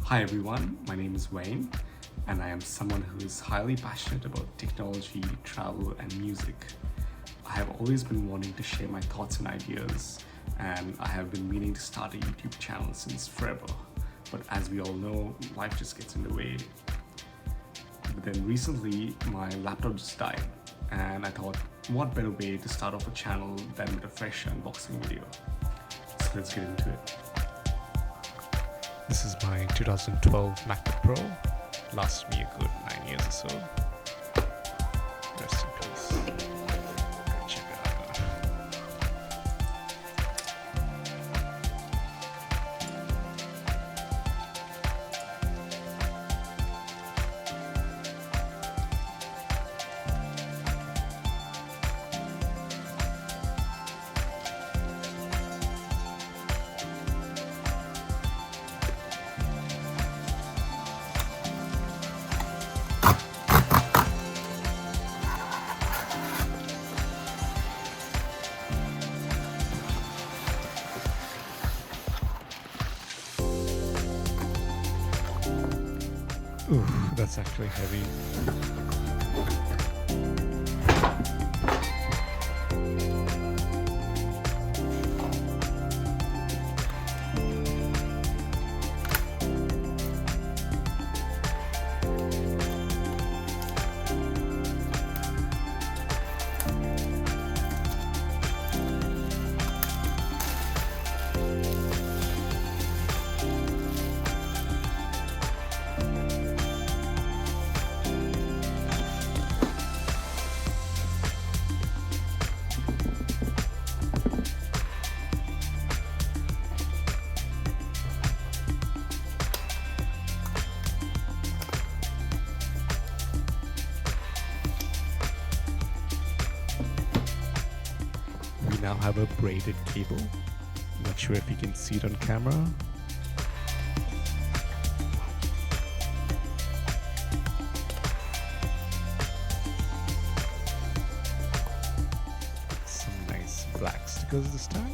Hi everyone, my name is Wayne and I am someone who is highly passionate about technology, travel and music. I have always been wanting to share my thoughts and ideas, and I have been meaning to start a YouTube channel since forever. But as we all know, life just gets in the way. But then recently my laptop just died and I thought, what better way to start off a channel than with a fresh unboxing video. So let's get into it. This is my 2012 MacBook Pro. Lasted me a good 9 years or so. Rest in peace. Go check it out now. Ooh, that's actually heavy. We now have a braided cable. Not sure if you can see it on camera. Some nice black stickers this time.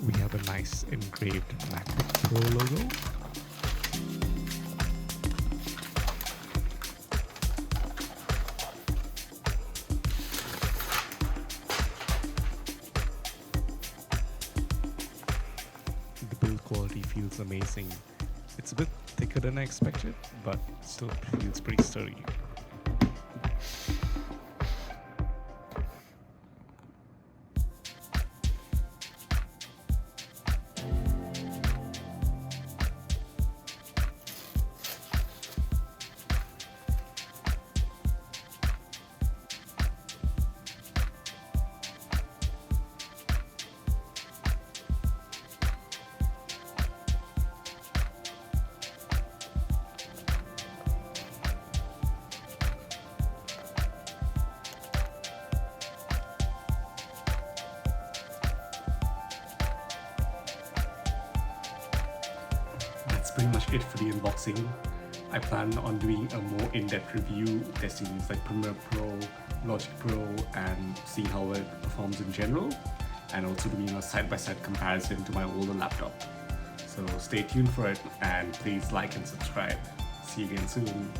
We have a nice engraved MacBook Pro logo. The build quality feels amazing. It's a bit thicker than I expected, but still feels pretty sturdy. That's pretty much it for the unboxing. I plan on doing a more in-depth review, testing things like Premiere Pro, Logic Pro, and seeing how it performs in general, and also doing a side-by-side comparison to my older laptop. So stay tuned for it, and please like and subscribe. See you again soon.